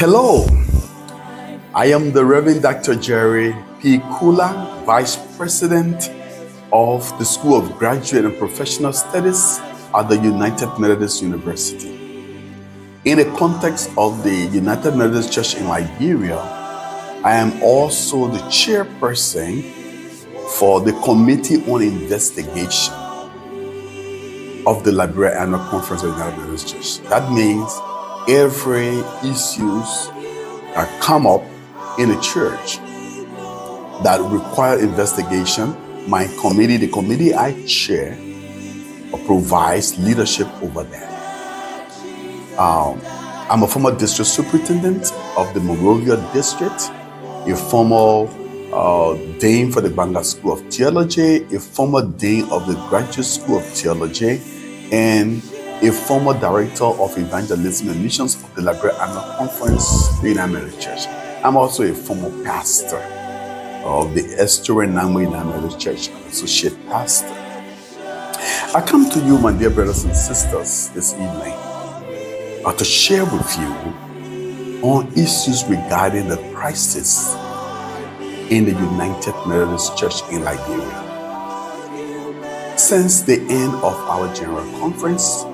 Hello, I am the Reverend Dr. Jerry P. Kula, Vice President of the School of Graduate and Professional Studies at the United Methodist University. In the context of the United Methodist Church in Liberia, I am also the chairperson for the Committee on Investigation of the Liberia Annual Conference of the United Methodist Church. That means every issues that come up in a church that require investigation, my committee, the committee I chair, provides leadership over that. I'm a former district superintendent of the Monrovia district, a former dean for the Banga School of Theology, a former dean of the Graduate School of Theology, and a former director of evangelism and missions of the Liberia Annual Conference, the United Methodist Church. I'm also a former pastor of the Estere Namwe United Methodist Church, associate pastor. I come to you, my dear brothers and sisters, this evening to share with you on issues regarding the crisis in the United Methodist Church in Liberia. Since the end of our general conference,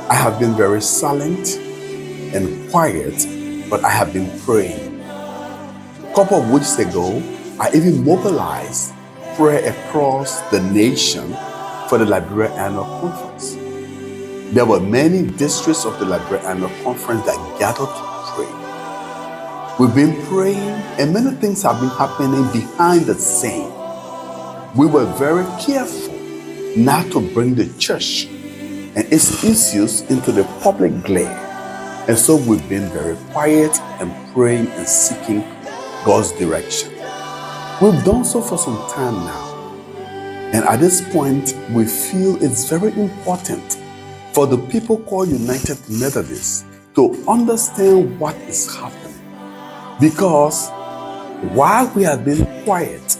I have been very silent and quiet, but I have been praying. A couple of weeks ago, I even mobilized prayer across the nation for the Liberia Annual Conference. There were many districts of the Liberia Annual Conference that gathered to pray. We've been praying, and many things have been happening behind the scene. We were very careful not to bring the church and its issues into the public glare. And so we've been very quiet and praying and seeking God's direction. We've done so for some time now. And at this point, we feel it's very important for the people called United Methodists to understand what is happening. Because while we have been quiet,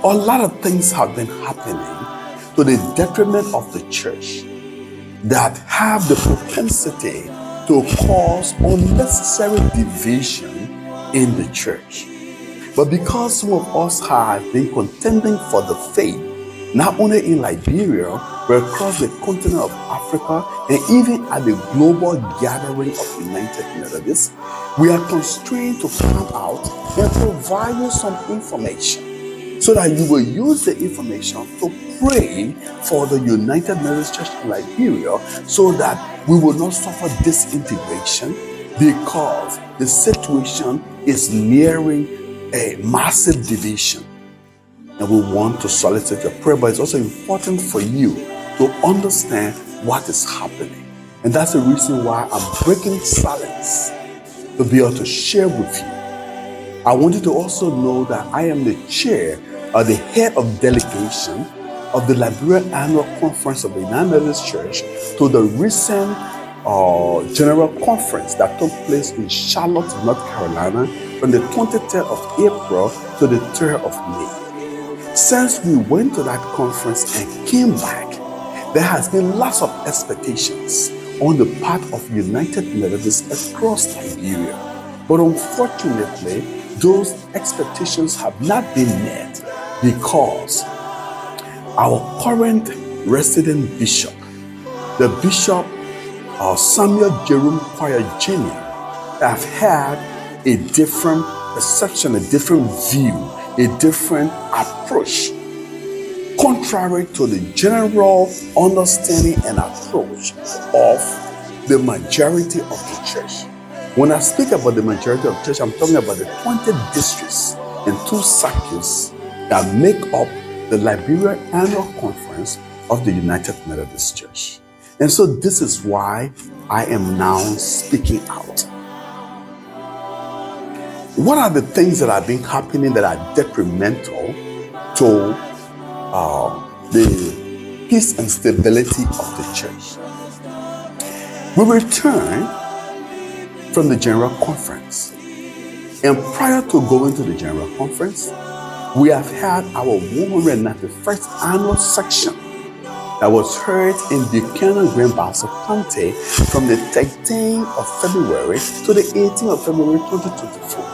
a lot of things have been happening to the detriment of the church that have the propensity to cause unnecessary division in the church. But because some of us have been contending for the faith, not only in Liberia, but across the continent of Africa, and even at the global gathering of United Methodists, we are constrained to come out and provide you some information so that you will use the information to pray for the United Methodist Church in Liberia so that we will not suffer disintegration, because the situation is nearing a massive division. And we want to solicit your prayer, but it's also important for you to understand what is happening. And that's the reason why I'm breaking silence to be able to share with you. I want you to also know that I am the chair or the head of delegation of the Liberia Annual Conference of the United Methodist Church to the recent general conference that took place in Charlotte, North Carolina from the 23rd of April to the 3rd of May. Since we went to that conference and came back, there has been lots of expectations on the part of United Methodists across Liberia. But unfortunately, those expectations have not been met because our current resident bishop, the Bishop Samuel Jerome Choir Jr., have had a different perception, a different view, a different approach, contrary to the general understanding and approach of the majority of the church. When I speak about the majority of the church, I'm talking about the 20 districts and 2 circuits that make up the Liberia Annual Conference of the United Methodist Church. And so this is why I am now speaking out. What are the things that have been happening that are detrimental to the peace and stability of the church? We returned from the general conference, and prior to going to the general conference, we have had our 191st annual section that was held in Buchanan Grand Bassa County from the 13th of February to the 18th of February 2024.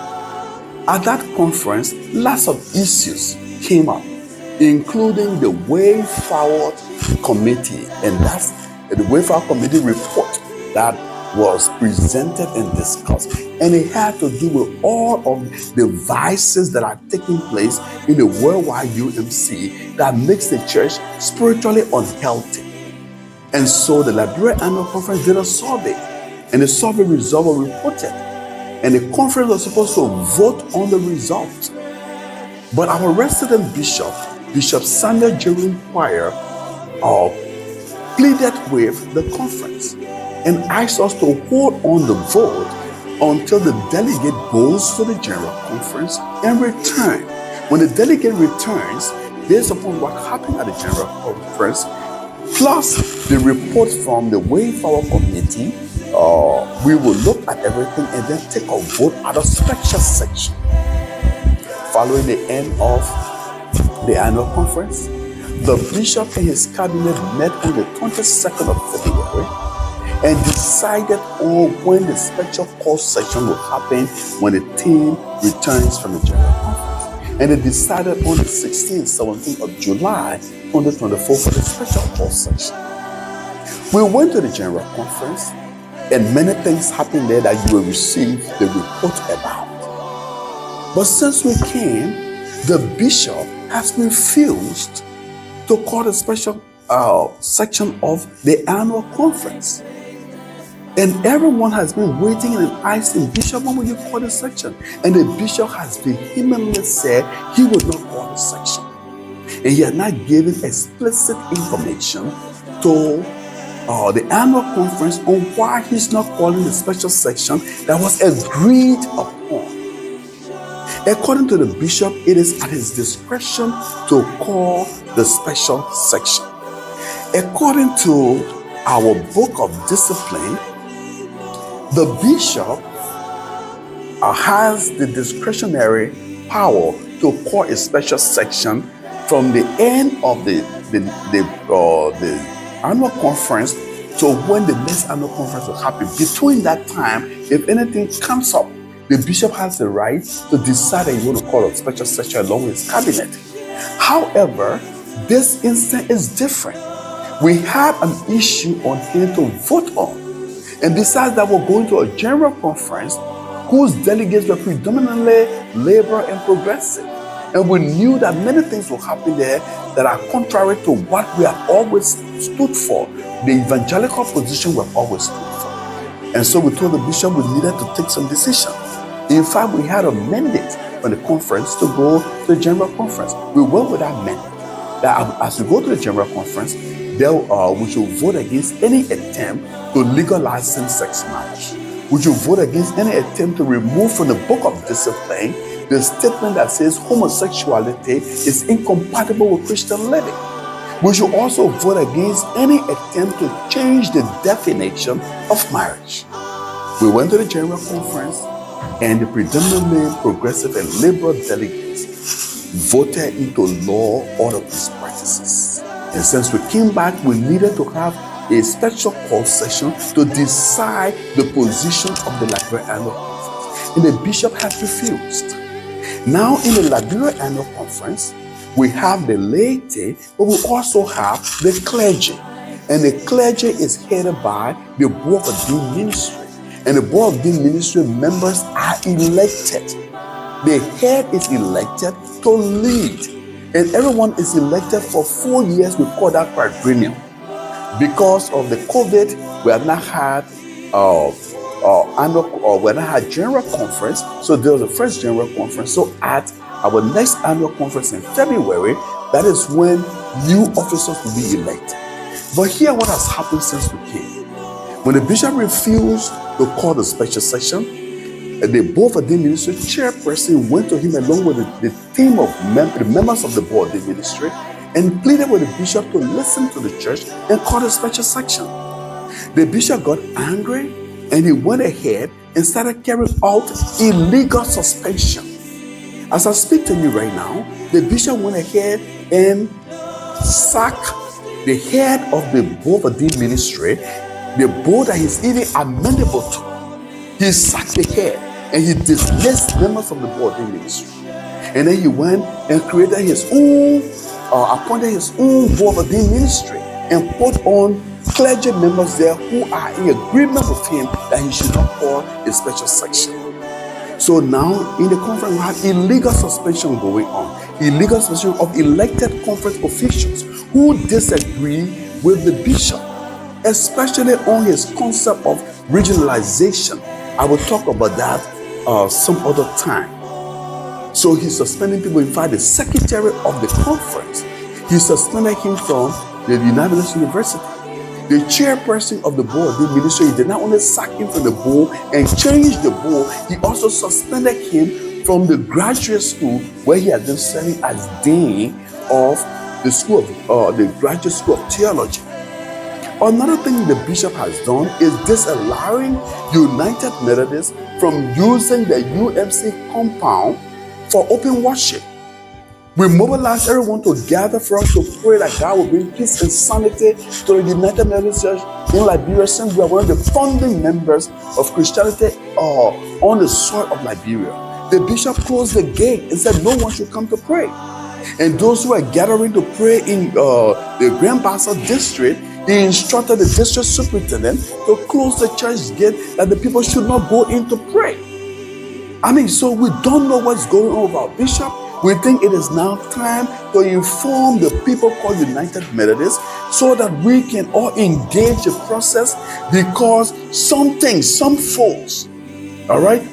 At that conference, lots of issues came up, including the Way Forward Committee, and that's the Way Forward Committee report that was presented and discussed. And it had to do with all of the vices that are taking place in the worldwide UMC that makes the church spiritually unhealthy. And so the Liberia Annual Conference did a survey, and the survey result was reported. And the conference was supposed to vote on the result. But our resident bishop, Bishop Samuel Jerry Choir, pleaded with the conference and asked us to hold on the vote until the delegate goes to the general conference and return. When the delegate returns, based upon what happened at the general conference, plus the report from the Way Forward Committee, we will look at everything and then take a vote at a special section. Following the end of the annual conference, the bishop and his cabinet met on the 22nd of February and decided on when the special call session will happen when the team returns from the general conference. And they decided on the 16th and 17th of July 2024 for the special call session. We went to the general conference, and many things happened there that you will receive the report about. But since we came, the bishop has refused to call the special section of the annual conference. And everyone has been waiting and asking, Bishop, when will you call the section? And the bishop has vehemently said he would not call the section. And he had not given explicit information to the annual conference on why he's not calling the special section that was agreed upon. According to the bishop, it is at his discretion to call the special section. According to our book of discipline, the bishop has the discretionary power to call a special section from the end of the annual conference to when the next annual conference will happen. Between that time, if anything comes up, the bishop has the right to decide that he wants to call a special session along with his cabinet. However, this instance is different. We have an issue on hand to vote on. And besides that, we're going to a general conference whose delegates were predominantly liberal and progressive. And we knew that many things will happen there that are contrary to what we have always stood for, the evangelical position we've always stood for. And so we told the bishop we needed to take some decision. In fact, we had a mandate from the conference to go to the general conference. We went with that mandate that as we go to the general conference, we should vote against any attempt to legalize same-sex marriage. We should vote against any attempt to remove from the book of discipline the statement that says homosexuality is incompatible with Christian living. We should also vote against any attempt to change the definition of marriage. We went to the general conference, and the predominantly progressive and liberal delegates voted into law all of these practices. And since we came back, we needed to have a special call session to decide the position of the Liberia Annual Conference. And the bishop has refused. Now in the Liberia Annual Conference, we have the laity, but we also have the clergy. And the clergy is headed by the Board of Dean Ministry. And the Board of Dean Ministry members are elected. The head is elected to lead. And everyone is elected for 4 years. We call that quadrennium. Because of the COVID, we have not had general conference. So there was the first general conference. So at our next annual conference in February, that is when new officers will be elected. But here, what has happened since we came? When the bishop refused to call the special session, the Board of the Ministry chairperson went to him along with the team of the members of the Board of the Ministry and pleaded with the bishop to listen to the church and call the special section. The bishop got angry and he went ahead and started carrying out illegal suspension. As I speak to you right now, the bishop went ahead and sacked the head of the board of the ministry, the board that he's even amenable to, he sacked the head and he dismissed members of the board of the ministry. And then he went and created his own, appointed his own board of the ministry and put on clergy members there who are in agreement with him that he should not call a special section. So now in the conference, we have illegal suspension going on. Illegal suspension of elected conference officials who disagree with the bishop, especially on his concept of regionalization. I will talk about that some other time. So he's suspending people. In fact, the secretary of the conference, he suspended him from the United States University. The chairperson of the board, the ministry, did not only sack him from the board and change the board, he also suspended him from the graduate school where he had been serving as dean of the school of the graduate school of theology. Another thing the bishop has done is disallowing United Methodists from using the UMC compound for open worship. We mobilize everyone to gather for us to pray that God will bring peace and sanity to the United Methodist Church in Liberia, since we are one of the founding members of Christianity on the soil of Liberia. The bishop closed the gate and said no one should come to pray. And those who are gathering to pray in the Grand Bassa district, he instructed the district superintendent to close the church gate, that the people should not go in to pray. So we don't know what's going on with our bishop. We think it is now time to inform the people called United Methodists so that we can all engage the process, because some force,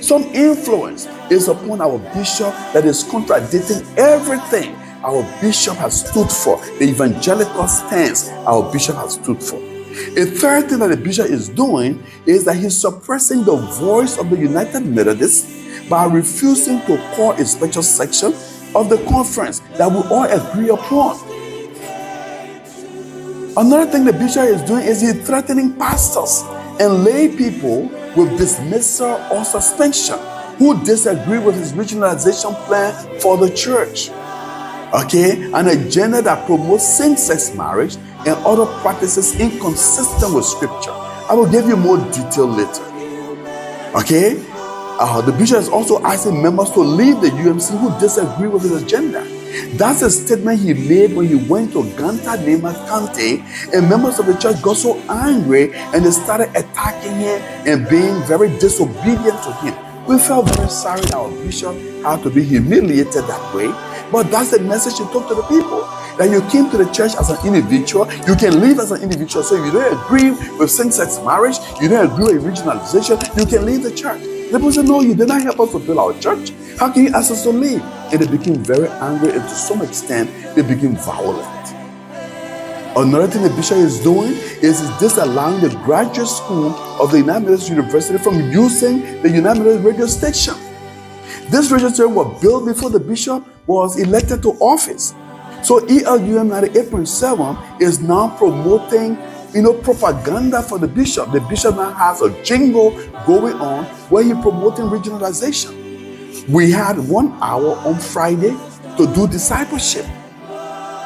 some influence is upon our bishop that is contradicting everything our bishop has stood for, the evangelical stance our bishop has stood for. A third thing that the bishop is doing is that he's suppressing the voice of the United Methodists by refusing to call a special section of the conference that we all agree upon. Another thing the bishop is doing is he's threatening pastors and lay people with dismissal or suspension who disagree with his regionalization plan for the church. An agenda that promotes same-sex marriage and other practices inconsistent with scripture. I will give you more detail later. The bishop is also asking members to leave the UMC who disagree with his agenda. That's a statement he made when he went to Ganta Nema Kante, and members of the church got so angry and they started attacking him and being very disobedient to him. We felt very sorry that our bishop had to be humiliated that way, but that's the message he took to the people. That you came to the church as an individual, you can live as an individual. So if you don't agree with same-sex marriage, you don't agree with regionalization, you can leave the church. The people said, no, you did not help us to build our church. How can you ask us to leave? And they became very angry, and to some extent, they became violent. Another thing the bishop is doing is he's disallowing the graduate school of the United Methodist University from using the United Methodist radio station. This radio station was built before the bishop was elected to office. So ELUM 98.7 is now promoting propaganda for the bishop. The bishop now has a jingle going on where he's promoting regionalization. We had 1 hour on Friday to do discipleship.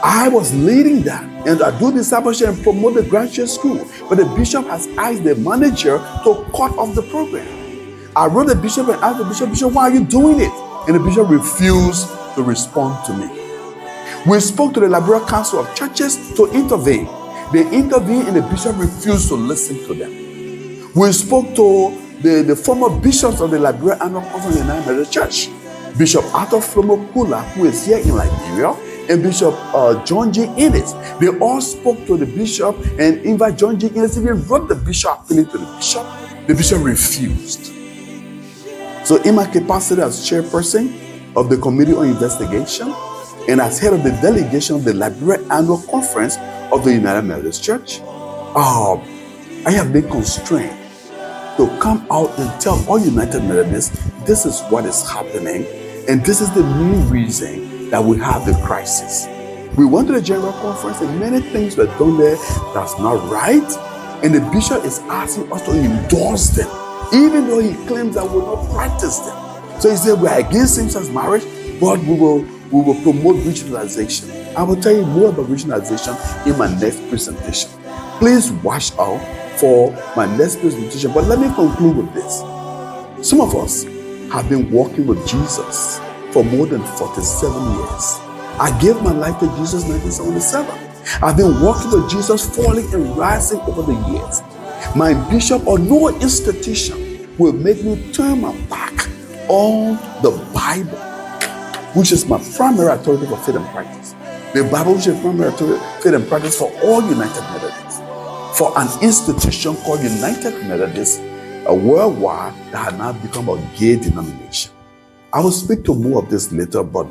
I was leading that, and I do discipleship and promote the graduate school. But the bishop has asked the manager to cut off the program. I wrote the bishop and asked the bishop, why are you doing it? And the bishop refused to respond to me. We spoke to the Liberia Council of Churches to intervene. They intervened and the bishop refused to listen to them. We spoke to the former bishops of the Liberia Annual Conference of the United Methodist Church. Bishop Arthur Flomo Kula, who is here in Liberia, and Bishop John G. Innes. They all spoke to the bishop and invited John G. Innes. Even wrote the bishop appealing to the bishop. The bishop refused. So in my capacity as chairperson of the Committee on Investigation and as head of the delegation of the Liberia Annual Conference of the United Methodist Church, I have been constrained to come out and tell all United Methodists this is what is happening, and this is the main reason that we have the crisis. We went to the General Conference and many things were done there that's not right, and the bishop is asking us to endorse them, even though he claims that we will not practice them. So he said we are against same-sex marriage, but we will We will promote regionalization. I will tell you more about regionalization in my next presentation. Please watch out for my next presentation. But let me conclude with this. Some of us have been walking with Jesus for more than 47 years. I gave my life to Jesus in 1977. I've been walking with Jesus, falling and rising over the years. My bishop or no institution will make me turn my back on the Bible, which is my primary authority for faith and practice. The Bible which is primary authority for faith and practice for all United Methodists. For an institution called United Methodists, a worldwide that had now become a gay denomination. I will speak to more of this later, but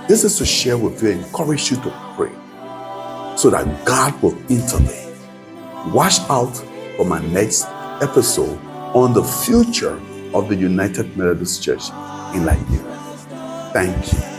this is to share with you, encourage you to pray so that God will intervene. Watch out for my next episode on the future of the United Methodist Church in Liberia. Thank you.